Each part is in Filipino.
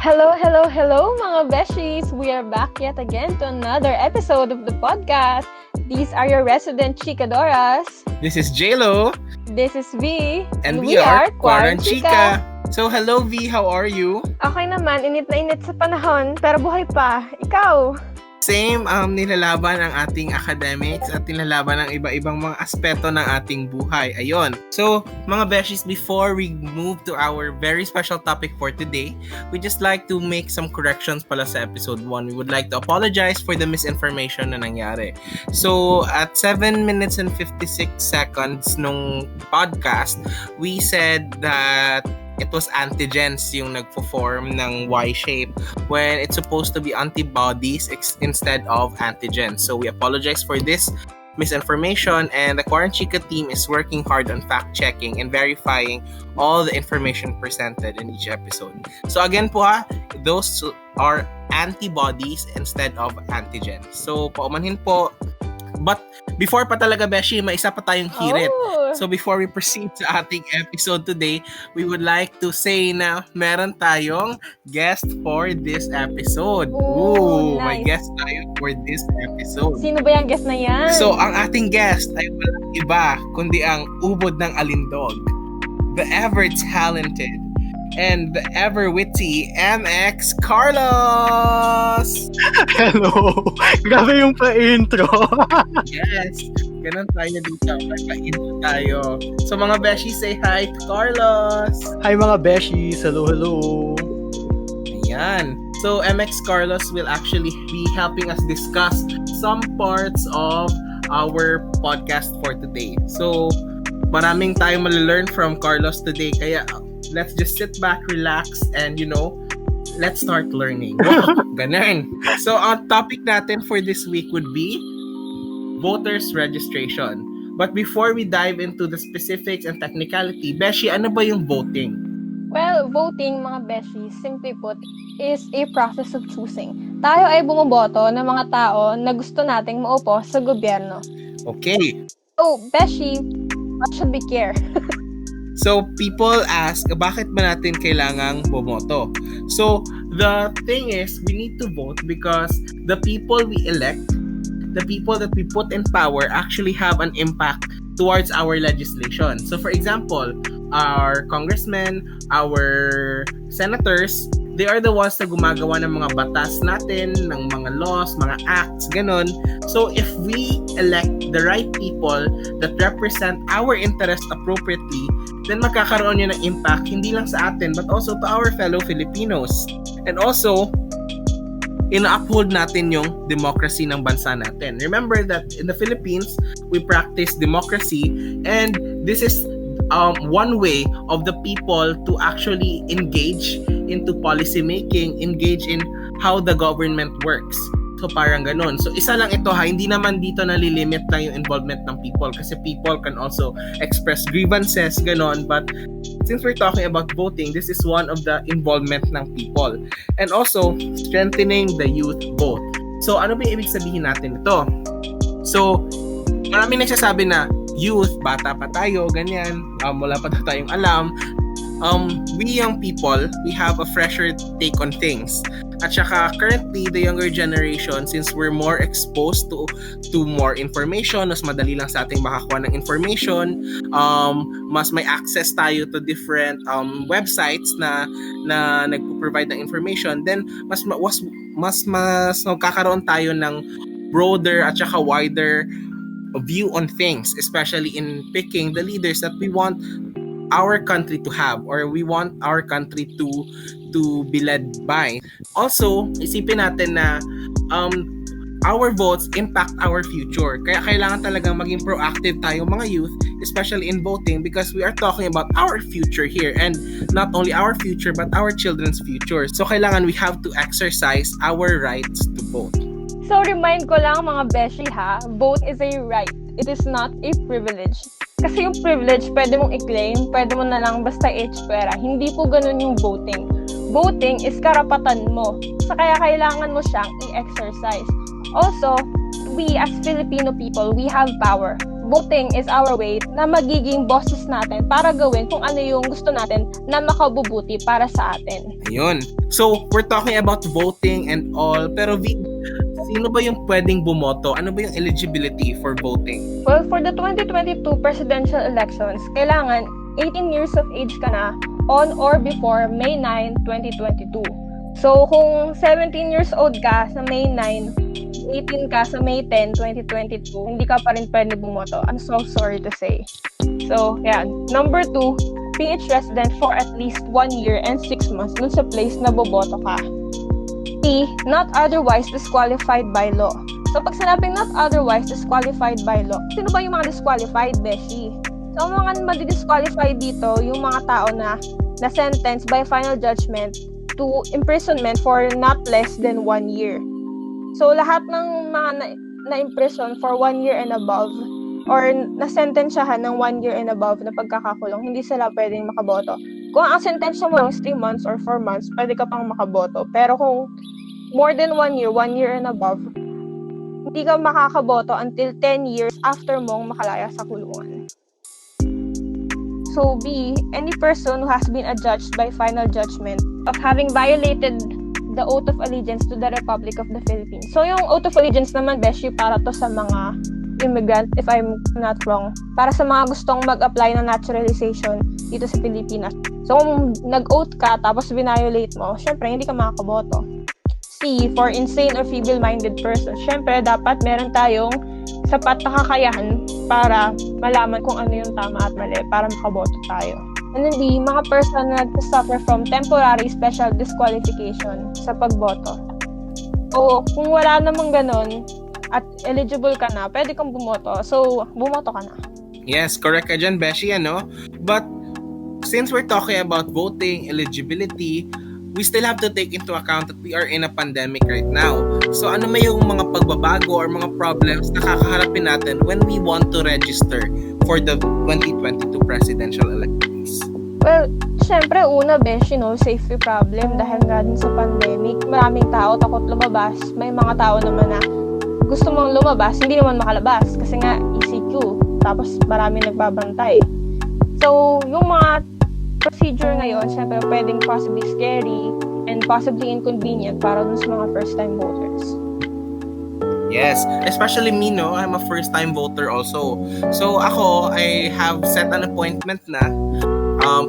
Hello, hello, hello mga beshies! We are back yet again to another episode of the podcast. These are your resident chikadoras. This is JLo. This is V. And we are Quaranchika. So hello V, how are you? Okay naman, init na init sa panahon, pero buhay pa. Ikaw? Same, nilalaban ang ating academics at nilalaban ang iba-ibang mga aspeto ng ating buhay. Ayun. So, mga beshies, before we move to our very special topic for today, we just like to make some corrections pala sa episode 1. We would like to apologize for the misinformation na nangyari. So, at 7 minutes and 56 seconds nung podcast, we said that it was antigens yung nagpo-form ng Y-shape when it's supposed to be antibodies instead of antigens. So we apologize for this misinformation, and the Quaranchika team is working hard on fact-checking and verifying all the information presented in each episode. So again po those are antibodies instead of antigens. So paumanhin po. But before pa talaga, Beshi, may isa pa tayong hirit. So before we proceed sa ating episode today, we would like to say na meron tayong guest for this episode. Ooh, nice. May guest tayo for this episode. Sino ba yung guest na yan? So ang ating guest ay walang iba kundi ang ubod ng alindog, the ever-talented and the ever-witty MX Carlos! Hello! Grabe yung pa-intro. Yes! Ganun tayo dito. Pa-intro tayo. So mga Beshi, say hi to Carlos! Hi mga beshies! Hello, hello! Ayan. So MX Carlos will actually be helping us discuss some parts of our podcast for today. So maraming tayong malalearn from Carlos today. Kaya let's just sit back, relax, and let's start learning. Ganun. So, ang topic natin for this week would be voters registration. But before we dive into the specifics and technicality, Beshi, ano ba yung voting? Well, voting, mga beshies, simply put, is a process of choosing. Tayo ay bumoboto ng mga tao na gusto nating maupo sa gobyerno. Okay. Oh, beshi, what should we care? So, people ask, bakit ba natin kailangang bumoto? So, the thing is, we need to vote because the people we elect, the people that we put in power actually have an impact towards our legislation. So, for example, our congressmen, our senators, they are the ones na gumagawa ng mga batas natin, ng mga laws, mga acts, ganun. So, if we elect the right people that represent our interest appropriately, then magkakaroon yun ng impact hindi lang sa atin but also to our fellow Filipinos. And also, ina-uphold natin yung democracy ng bansa natin. Remember that in the Philippines, we practice democracy, and this is one way of the people to actually engage into policy making, engage in how the government works. So parang ganun. So isa lang ito hindi naman dito nalilimit lang yung involvement ng people kasi people can also express grievances, ganun. But since we're talking about voting, this is one of the involvement ng people. And also, strengthening the youth vote. So ano ba ibig sabihin natin ito? So, maraming nagsasabi na youth, bata pa tayo, ganyan, wala pa tayong alam. We young people, we have a fresher take on things. At saka currently, the younger generation, since we're more exposed to more information, mas madali lang sa ating makakuha ng information, mas may access tayo to different websites na nagpo-provide ng information, then mas magkakaroon tayo ng broader at saka wider view on things, especially in picking the leaders that we want our country to have or we want our country to be led by. Also, isipin natin na our votes impact our future. Kaya kailangan talagang maging proactive tayo mga youth, especially in voting, because we are talking about our future here, and not only our future but our children's future. So kailangan we have to exercise our rights to vote. So remind ko lang mga beshi vote is a right. It is not a privilege. Kasi yung privilege, pwede mong i-claim, pwede mo na lang basta i-expera. Hindi po ganun yung voting. Voting is karapatan mo. So kaya kailangan mo siyang i-exercise. Also, we as Filipino people, we have power. Voting is our way na magiging bosses natin para gawin kung ano yung gusto natin na makabubuti para sa atin. Ayun. So, we're talking about voting and all. Pero sino ba yung pwedeng bumoto? Ano ba yung eligibility for voting? Well, for the 2022 presidential elections, kailangan 18 years of age ka na on or before May 9, 2022. So, kung 17 years old ka sa May 9, 18 ka sa May 10, 2022, hindi ka pa rin pwede bumoto. I'm so sorry to say. So, yan. Number 2, PH resident for at least 1 year and 6 months dun sa place na boboto ka. C, not otherwise disqualified by law. So, pag sinabing not otherwise disqualified by law, sino ba yung mga disqualified, Beshi? So, ang mga madi-disqualify dito, yung mga tao na na-sentence by final judgment to imprisonment for not less than 1 year. So, lahat ng mga na-imprison for 1 year and above or nasentensyahan ng 1 year and above na pagkakakulong, hindi sila pwedeng makaboto. Kung ang sentensya mo is 3 months or 4 months, pwede ka pang makaboto. Pero kung more than 1 year and above, hindi ka makakaboto until 10 years after mong makalaya sa kulungan. So B, any person who has been adjudged by final judgment of having violated the oath of allegiance to the Republic of the Philippines. So yung oath of allegiance naman, Beshi, para to sa mga immigrant, if I'm not wrong, para sa mga gustong mag-apply ng naturalization dito sa Pilipinas. So kung nag-oath ka tapos violate mo, syempre hindi ka makakaboto. C, for insane or feeble-minded person. Syempre dapat meron tayong sapat na kakayahan para malaman kung ano yung tama at mali para makaboto tayo. And then D, mga person na suffer from temporary special disqualification sa pagboto. O kung wala namang ganon at eligible ka na, pwede kang bumoto. So, bumoto ka na. Yes, correct ka dyan, Beshi, ano? But since we're talking about voting, eligibility, we still have to take into account that we are in a pandemic right now. So ano may yung mga pagbabago or mga problems na kakaharapin natin when we want to register for the 2022 presidential elections? Well, syempre una, besh, safety problem dahil nga din sa pandemic. Maraming tao takot lumabas. May mga tao naman na gusto mong lumabas, hindi naman makalabas kasi nga ECQ. Tapos maraming nagbabantay. So, yung mga procedure ngayon, syempre pwedeng possibly scary and possibly inconvenient para dun sa mga first-time voters. Yes, especially me, no? I'm a first-time voter also. So ako, I have set an appointment na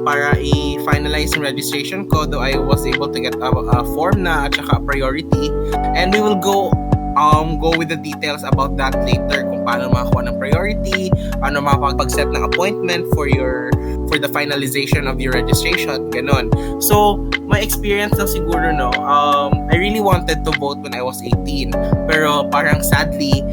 para i-finalize yung registration ko, though I was able to get a form na at saka priority. And we will go with the details about that later, kung paano makakuha ng priority, paano makapag-set ng appointment for the finalization of your registration, ganon. So, my experience lang siguro, no, I really wanted to vote when I was 18, pero parang sadly,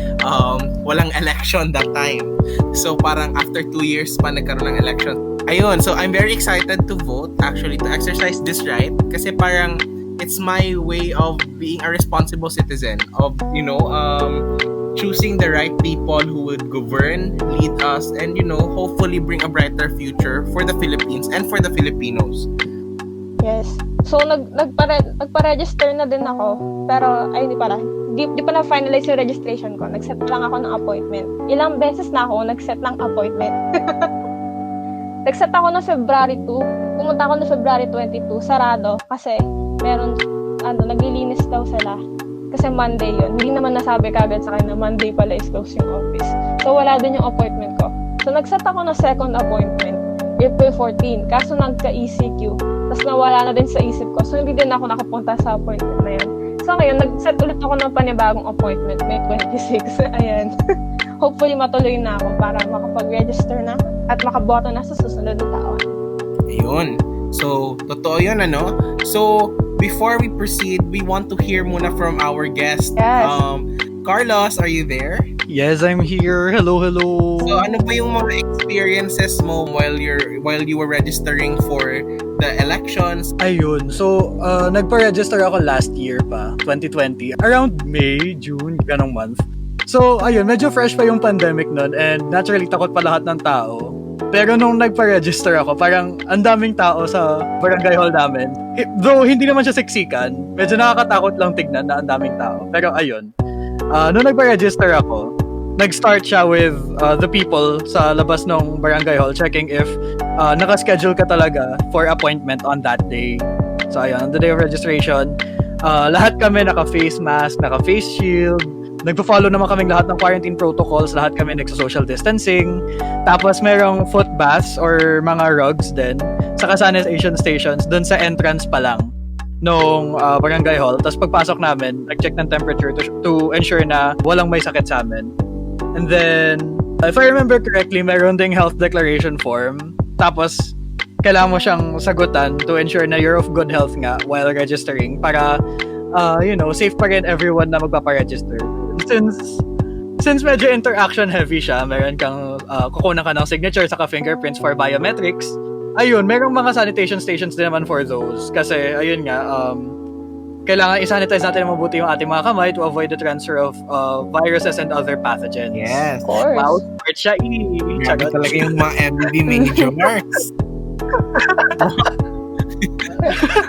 walang election that time. So, parang after 2 years pa nagkaroon ng election. Ayun, so I'm very excited to vote, actually, to exercise this right, kasi parang it's my way of being a responsible citizen, of choosing the right people who would govern, lead us, and hopefully bring a brighter future for the Philippines and for the Filipinos. Yes. So nagpa-register na din ako, pero ay di pa na-finalize yung registration ko. Nag-set lang ako ng appointment. Ilang beses na ako nag-set ng appointment. Nag-set ako ng February 2. Pumunta ako ng February 22, sarado kasi meron naglilinis daw sila. Kasi Monday yun. Hindi naman nasabi kagad sa akin na Monday pala is close yung office. So, wala din yung appointment ko. So, nag-set ako ng second appointment, April 14. Kaso nagka-ECQ. Tapos nawala na din sa isip ko. So, hindi din ako nakapunta sa appointment na yun. So, ngayon, nag-set ulit ako ng panibagong appointment, May 26. Ayan. Hopefully, matuloy na ako para makapag-register na at makaboto na sa susunod na taon. Ayun. So, totoo yun, ano? So, before we proceed, we want to hear muna from our guest. Yes. Carlos, are you there? Yes, I'm here. Hello. So, ano ba yung mga experiences mo while you were registering for the elections? Ayun. So, nagpa-register ako last year pa, 2020. Around May, June, ganong month. So, ayun, medyo fresh pa yung pandemic nun and naturally takot pa lahat ng tao. Pero nung nagpa-register ako, parang ang daming tao sa barangay hall namin. Though hindi naman siya siksikan, medyo nakakatakot lang tignan na ang daming tao. Pero ayun, nung nagpa-register ako, nag-start siya with the people sa labas ng barangay hall checking if nakaschedule ka talaga for appointment on that day. So ayun, on the day of registration, lahat kami naka-face mask, naka-face shield, nagpo-follow naman kaming lahat ng quarantine protocols, lahat kami nagsa-social distancing. Tapos merong foot baths or mga rugs din sa sanitation stations dun sa entrance pa lang nung barangay hall. Tapos pagpasok namin, nag-check ng temperature to ensure na walang may sakit sa amin. And then, if I remember correctly, meron ding health declaration form. Tapos, kailangan mo siyang sagutan to ensure na you're of good health nga while registering para, safe pa rin everyone na magpaparegister. Since medyo interaction heavy siya, meron kang kukunan ka ng signature saka fingerprints for biometrics. Ayun, merong mga sanitation stations din naman for those. Kasi, ayun nga, kailangan i-sanitize natin mabuti yung ating mga kamay to avoid the transfer of viruses and other pathogens. Yes. Of course. Wow, smart siya Grabe talaga yung mga MBB majors.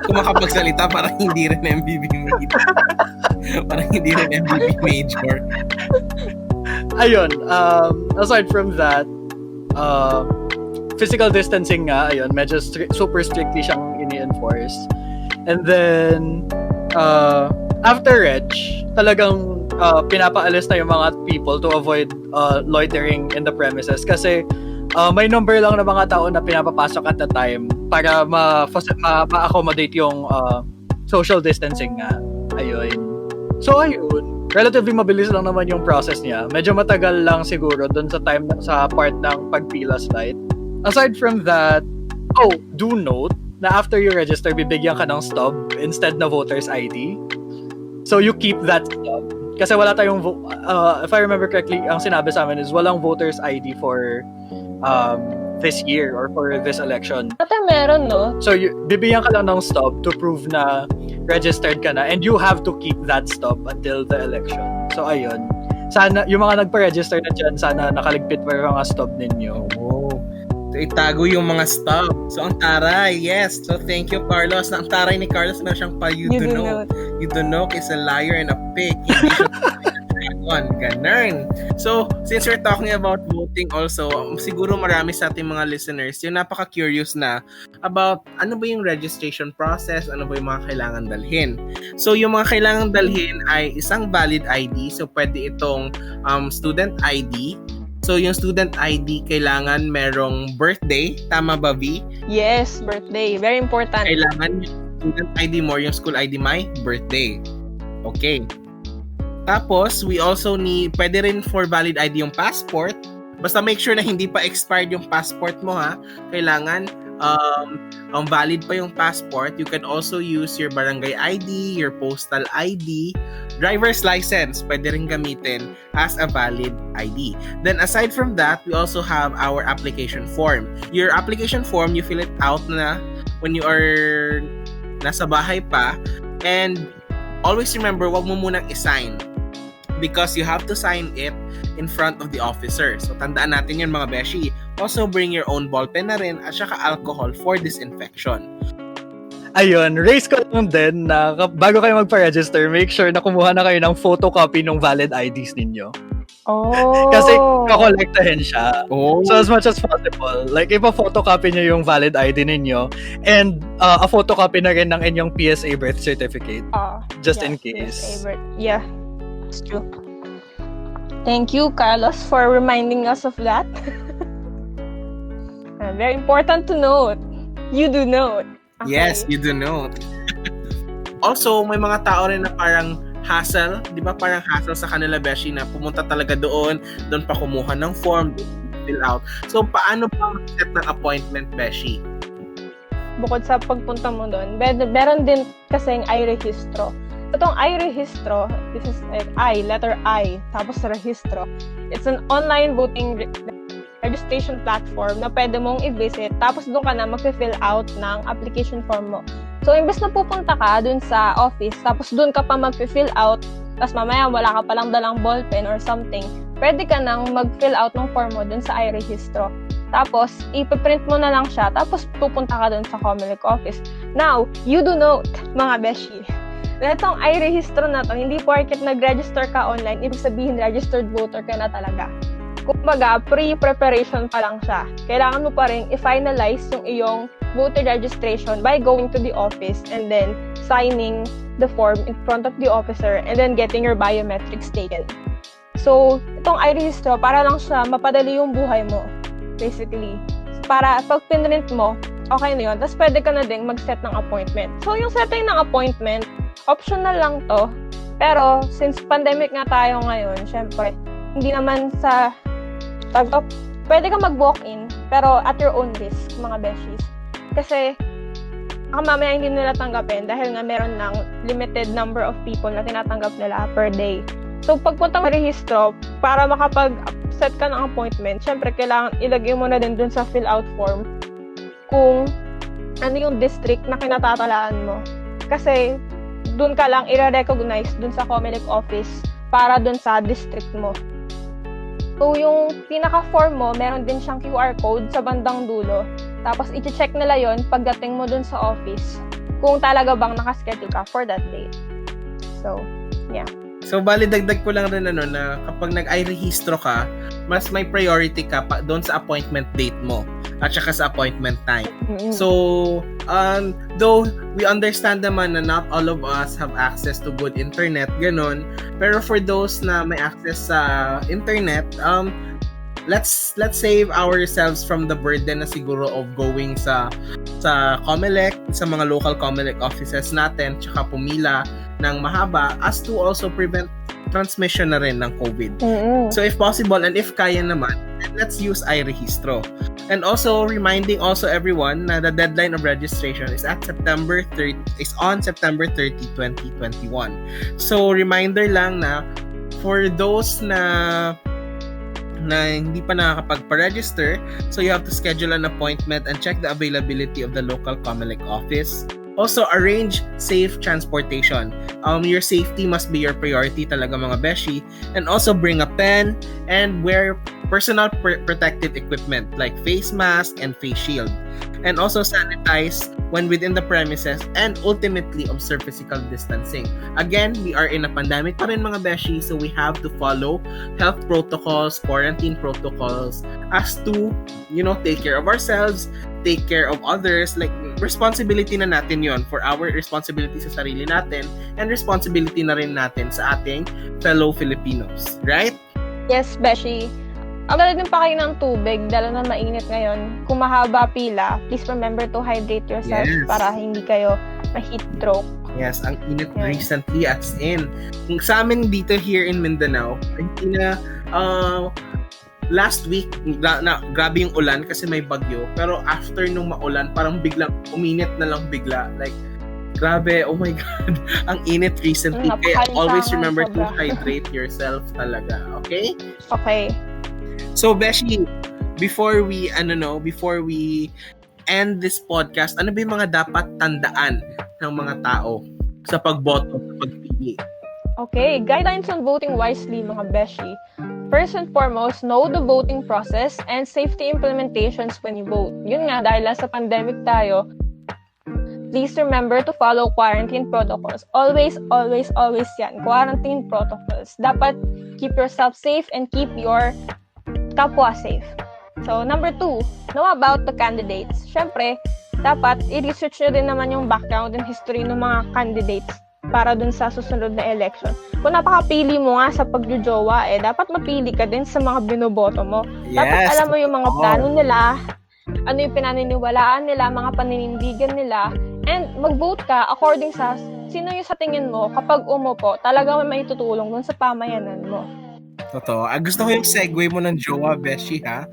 Kung makapagsalita, parang hindi rin MBB major. Parang hindi rin MBB major. Ayun, aside from that, physical distancing nga, ayun, medyo super strictly siyang ini-enforce. And then, after Reg, talagang pinapaalis na yung mga people to avoid loitering in the premises kasi may number lang na mga tao na pinapapasok at the time para ma-accommodate yung social distancing nga. Ayun. So, ayun. Relatively mabilis lang naman yung process niya. Medyo matagal lang siguro dun sa part ng pagpila slide. Aside from that, do note na after you register, bibigyan ka ng stub instead na voter's ID. So, you keep that stub. Kasi wala tayong, if I remember correctly, ang sinabi sa amin is walang voter's ID for this year or for this election. Ate, meron, no? So, bibigyan ka lang ng stub to prove na registered ka na and you have to keep that stub until the election. So, ayun. Sana, yung mga nagpa-register na dyan, sana nakaligpit pa yung mga stub ninyo. Oh. So, itago yung mga stub. So, ang taray, yes. So, thank you, Carlos. Na ang taray ni Carlos, meron siyang you do know. You do know is a liar and a pig. Hindi siya ganun. So, since we're talking about voting also, siguro marami sa ating mga listeners yung napaka-curious na about ano ba yung registration process, ano ba yung mga kailangan dalhin. So, yung mga kailangan dalhin ay isang valid ID. So, pwede itong student ID. So, yung student ID, kailangan merong birthday. Tama ba, V? Yes, birthday. Very important. Kailangan yung student ID mo, yung school ID may birthday. Okay. Tapos, we also need, pwede rin for valid ID yung passport. Basta make sure na hindi pa expired yung passport mo, ha. Kailangan, ang valid pa yung passport. You can also use your barangay ID, your postal ID, driver's license, pwede rin gamitin as a valid ID. Then, aside from that, we also have our application form. Your application form, you fill it out na when you are nasa bahay pa. And, always remember, wag mo munang i-sign because you have to sign it in front of the officer. So, tandaan natin yun, mga beshi. Also, bring your own ballpen na rin at saka alcohol for disinfection. Ayun, raise ko lang din na bago kayo magpa-register, make sure na kumuha na kayo ng photocopy ng valid IDs ninyo. Oh. Kasi kakolektahin siya. Oh. So as much as possible, like ipa-photocopy nyo yung valid ID ninyo and a photocopy na rin ng inyong PSA birth certificate. Just in case. Yeah, that's true. Thank you, Carlos, for reminding us of that. Very important to note. You do note. Okay. Yes, you do note. Also, may mga tao rin na parang hassle, di ba? Parang hassle sa kanila, beshi, na pumunta talaga doon pa kumuha ng form, fill out. So, paano pa mag-set ng appointment, beshi? Bukod sa pagpunta mo doon, meron din kasing i-rehistro. Itong i-rehistro, this is like letter I, tapos rehistro. It's an online voting registration platform na pwede mong i-visit, tapos doon ka na mag-fill out ng application form mo. So, imbes na pupunta ka dun sa office, tapos dun ka pa mag-fill out, tapos mamaya wala ka palang dalang ballpen or something, pwede ka nang mag-fill out ng form mo dun sa iRehistro. Tapos, ipiprint mo na lang siya, tapos pupunta ka dun sa Comelec office. Now, you do note, mga beshi, na itong iRehistro na to, hindi porket nag-register ka online, ibig sabihin registered voter ka na talaga. Kumbaga, pre-preparation pa lang siya. Kailangan mo pa rin i-finalize yung iyong voter registration by going to the office and then signing the form in front of the officer and then getting your biometrics taken. So, itong iRehistro, para lang siya mapadali yung buhay mo, basically. Para pag pinrint mo, okay na yun. Tapos pwede ka na din mag-set ng appointment. So, yung setting ng appointment, optional lang to. Pero, since pandemic nga tayo ngayon, syempre, hindi naman sa pwede ka mag-walk-in, pero at your own risk, mga beshies. Kasi, mamaya hindi nila tanggapin dahil nga meron ng limited number of people na tinatanggap nila per day. So, pagpunta mo rehistro, para makapag-set ka ng appointment, syempre, kailangan ilagay mo na din dun sa fill-out form kung ano yung district na kinatatalaan mo. Kasi, dun ka lang i-recognize dun sa COMELEC office para dun sa district mo. So, yung pinaka-form mo, meron din siyang QR code sa bandang dulo. Tapos, i-check nila yon pagdating mo dun sa office kung talaga bang nakaschedule ka for that date. So, yeah. So, bali, dagdag ko lang rin na kapag nag-iRehistro ka, mas may priority ka pa doon sa appointment date mo at saka sa appointment time. Mm-hmm. So, though we understand naman na not all of us have access to good internet, ganun, pero for those na may access sa internet, let's save ourselves from the burden na siguro of going sa COMELEC, sa mga local COMELEC offices natin, tsaka pumila ng mahaba as to also prevent transmission na rin ng COVID. Mm-hmm. So if possible and if kaya naman, let's use iRehistro. And also reminding also everyone na the deadline of registration is on September 30, 2021. So reminder lang na for those na hindi pa nakakapagpa-register, so you have to schedule an appointment and check the availability of the local COMELEC office. Also, arrange safe transportation. Your safety must be your priority talaga, mga beshi. And also, bring a pen and wear personal protective equipment like face mask and face shield. And also, sanitize when within the premises and ultimately observe physical distancing. Again, we are in a pandemic pa rin, mga beshi, so we have to follow health protocols, quarantine protocols as to, take care of ourselves, take care of others. Like, responsibility na natin yon, for our responsibility sa sarili natin and responsibility na rin natin sa ating fellow Filipinos. Right? Yes, Beshi. Agad din pa kayo ng tubig, dahil na mainit ngayon. Kung mahaba pila, please remember to hydrate yourself para hindi kayo ma-heat stroke. Yes, ang init recently, as in. Kung sa amin dito here in Mindanao, hindi na, last week, grabe yung ulan kasi may bagyo. Pero after nung maulan, parang biglang uminit na lang bigla. Like, grabe, oh my God, ang init recently. Kaya always remember to hydrate yourself talaga, okay? Okay. So, Beshi, before we end this podcast, ano ba yung mga dapat tandaan ng mga tao sa pagboto, sa pagpili? Okay, guidelines on voting wisely, mga Beshi. First and foremost, know the voting process and safety implementations when you vote. Yun nga, dahil sa pandemic tayo, please remember to follow quarantine protocols. Always, always, always yan. Quarantine protocols. Dapat keep yourself safe and keep your kapwa safe. So, number 2, know about the candidates. Syempre, dapat i-research nyo din naman yung background and history ng mga candidates para dun sa susunod na election. Kung napakapili mo nga sa pagjojowa, dapat mapili ka din sa mga binoboto mo. Yes. Dapat alam mo yung mga plano nila, ano yung pinaniniwalaan nila, mga paninindigan nila, and mag-vote ka according sa sino yung sa tingin mo kapag umupo, talagang may maitutulong dun sa pamayanan mo. Totoo. Gusto ko yung segue mo ng jowa, Beshi, ha?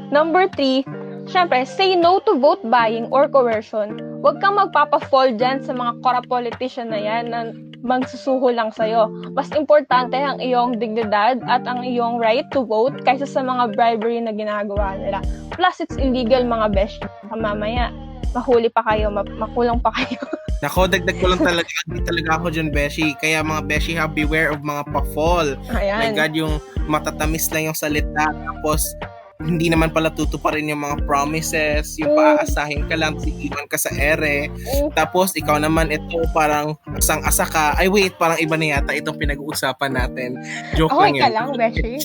Number 3, syempre, say no to vote buying or coercion. Huwag kang magpapa-fall dyan sa mga corrupt politician na yan na magsusuho lang sa'yo. Mas importante ang iyong dignidad at ang iyong right to vote kaysa sa mga bribery na ginagawa nila. Plus, it's illegal, mga beshi. Mamaya, mahuli pa kayo, makulong pa kayo. Nako, dagdag ko lang talaga. Hindi talaga ako dyan, Beshi. Kaya mga Beshi, beware of mga pa-fall. Ayan. My God, yung matatamis lang yung salita. Tapos, hindi naman pala tutuparin yung mga promises, yung paaasahin ka lang, iwan ka sa ere, tapos ikaw naman ito parang asang-asa ka. Ay wait, parang iba na yata itong pinag-uusapan natin. Joke Okay lang ka yun. lang, Beshi.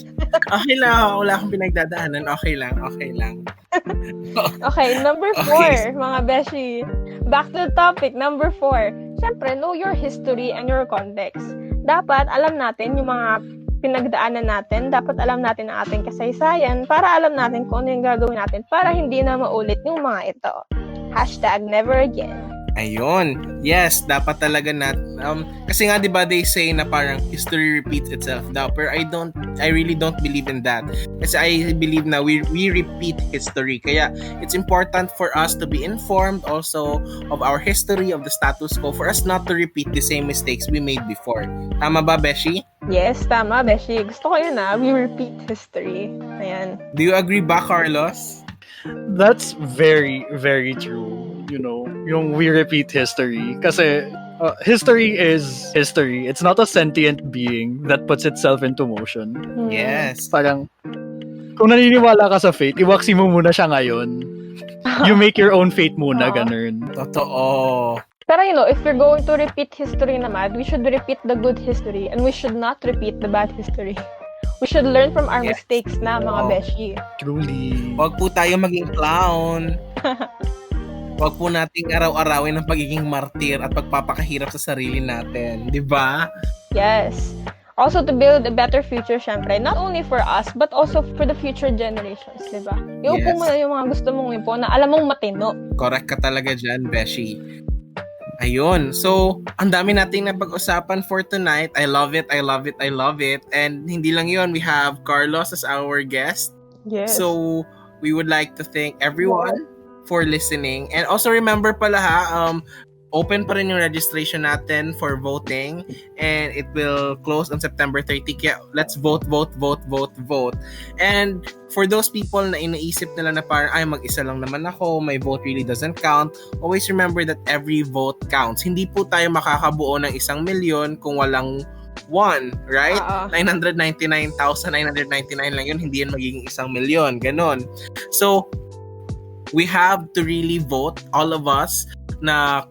Okay lang, wala akong pinagdadaanan. Okay lang. Okay, number 4, Okay. mga Beshi. Back to the topic, number 4. Siyempre, know your history and your context. Dapat alam natin yung mga pinagdaanan natin. Dapat alam natin ang ating kasaysayan para alam natin kung ano yung gagawin natin para hindi na maulit yung mga ito. #never again. Ayun. Yes, dapat talaga kasi nga 'di ba they say na parang history repeats itself daw. Pero I really don't believe in that. Kasi I believe na we repeat history. Kaya it's important for us to be informed also of our history, of the status quo, for us not to repeat the same mistakes we made before. Tama ba, Beshi? Yes, tama, Beshi. Gusto ko yun we repeat history. Ayan. Do you agree ba, Carlos? That's very, very true. You know, yung we repeat history. Kasi history is history. It's not a sentient being that puts itself into motion. Yes. Parang, kung naniniwala ka sa fate, iwaksi mo muna siya ngayon. You make your own fate muna, ganun. Totoo. Pero if we're going to repeat history naman, we should repeat the good history and we should not repeat the bad history. We should learn from our mistakes na, mga Beshi. Truly. Huwag po tayo maging clown. Huwag po nating araw-arawin ang pagiging martir at pagpapakahirap sa sarili natin. Di ba? Yes. Also to build a better future, syempre. Not only for us, but also for the future generations. Di ba? Iupo mo na yung mga gusto mong ipo na alam mong matino. Correct ka talaga dyan, Beshi. Ayun. So, ang dami nating napag-usapan for tonight. I love it. And hindi lang yun. We have Carlos as our guest. Yes. So, we would like to thank everyone for listening. And also remember pala open pa rin yung registration natin for voting and it will close on September 30. Kaya let's vote. And for those people na iniisip nila na parang ay mag-isa lang naman ako, my vote really doesn't count, always remember that every vote counts. Hindi po tayo makakabuo ng 1 million kung walang 1, right? 999,999 lang yun, hindi yan magiging 1 million, ganon. So we have to really vote, all of us na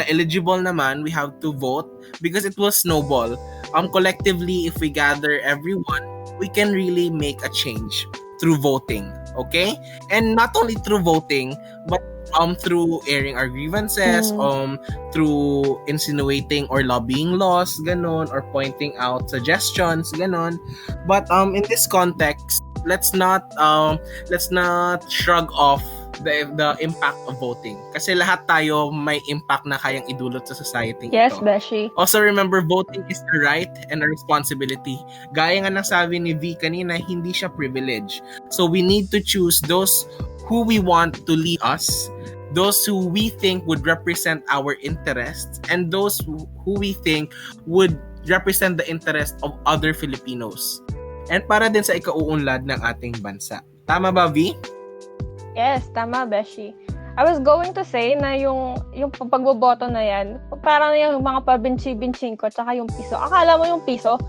eligible naman, we have to vote because it will snowball. Collectively, if we gather everyone, we can really make a change through voting, okay? And not only through voting, but through airing our grievances, through insinuating or lobbying laws, ganon, or pointing out suggestions, ganon. But in this context, let's not shrug off the impact of voting. Kasi lahat tayo may impact na kayang idulot sa society. Yes, ito. Beshi. Also remember, voting is a right and a responsibility. Gaya nga ng sabi ni V kanina, hindi siya privilege. So we need to choose those who we want to lead us, those who we think would represent our interests, and those who we think would represent the interest of other Filipinos. And para din sa ikauunlad ng ating bansa. Tama ba, V? Yes, tama, Beshi. I was going to say na yung pagboboto na yan, parang yung mga pabinchi-binching ko, tsaka yung piso. Akala mo yung piso,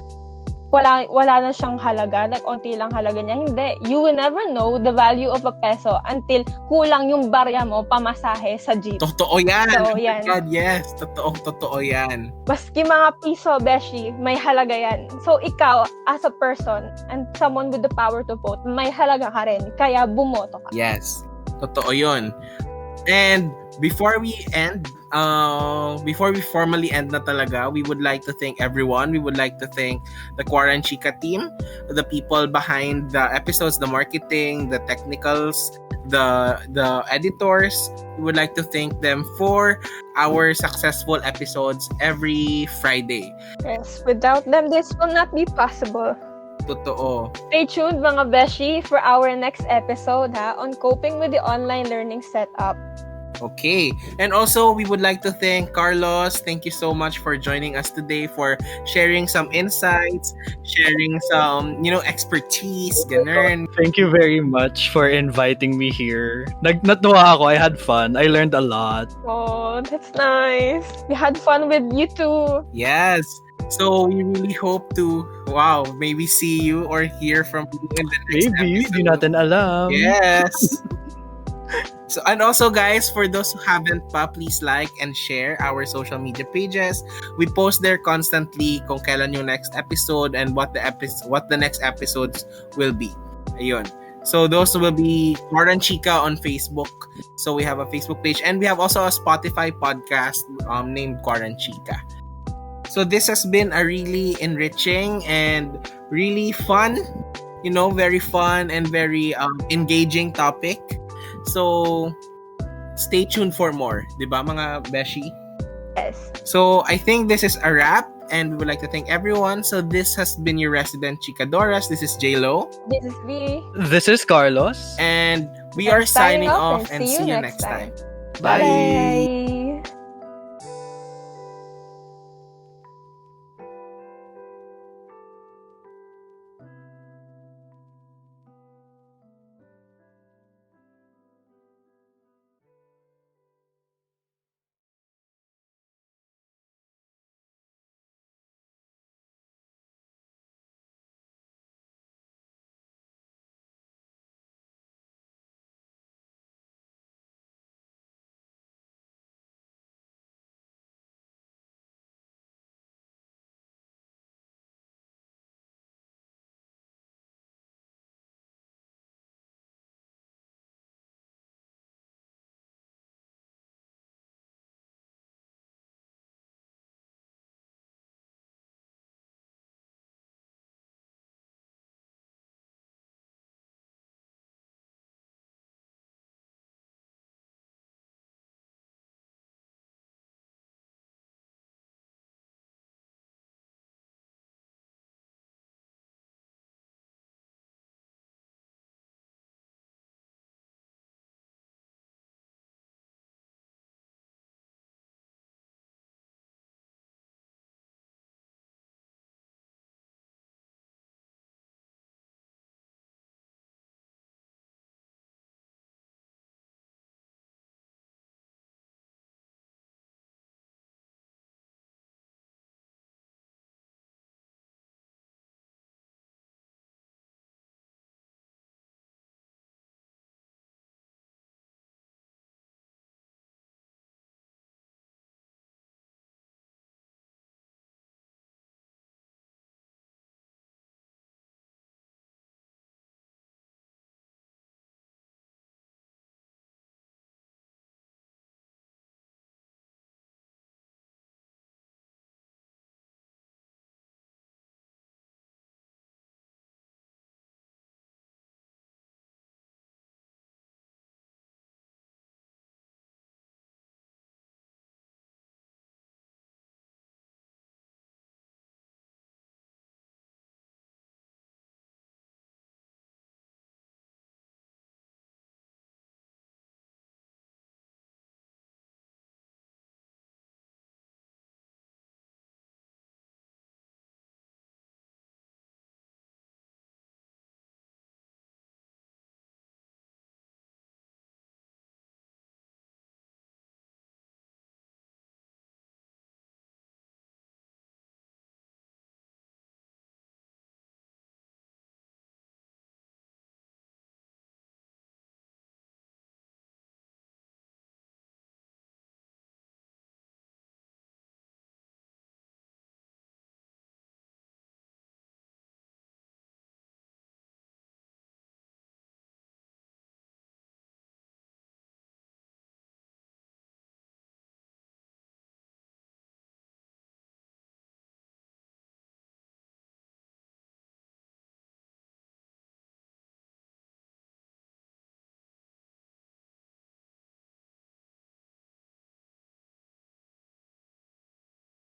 wala na siyang halaga, like onti lang halaga niya. Hindi. You will never know the value of a peso until kulang yung barya mo pamasahe sa jeep. Totoo yan. So, yan. God, yes. Totoo yan. Baski mga piso, Beshi, may halaga yan. So, ikaw, as a person, and someone with the power to vote, may halaga ka rin. Kaya bumoto ka. Yes. Totoo yun. And before we formally end na talaga, we would like to thank everyone. We would like to thank the Quaranchika team, the people behind the episodes, the marketing, the technicals, the editors. We would like to thank them for our successful episodes every Friday. Yes, without them, this will not be possible. Totoo. Stay tuned, mga Beshi, for our next episode on coping with the online learning setup. Okay. And also, we would like to thank Carlos. Thank you so much for joining us today, for sharing some insights, sharing some, expertise, ganun. Thank you very much for inviting me here. Natuwa ako. I had fun. I learned a lot. Oh, that's nice. We had fun with you too. Yes. So we really hope to, maybe see you or hear from you in the next Maybe, di episode. natin alam. Yes. So, and also guys, for those who haven't pa, please like and share our social media pages. We post there constantly kung kailan yung next episode and what the next episodes will be. Ayun. So those will be Moran Chica on Facebook. So we have a Facebook page and we have also a Spotify podcast named Quaran Chica. So this has been a really enriching and really fun, very fun and very engaging topic. So stay tuned for more, 'di ba mga beshi? Yes. So I think this is a wrap and we would like to thank everyone. So this has been your resident Chicadoras. This is J-Lo. This is V. This is Carlos. And we are signing off and see you next time. Bye. Bye.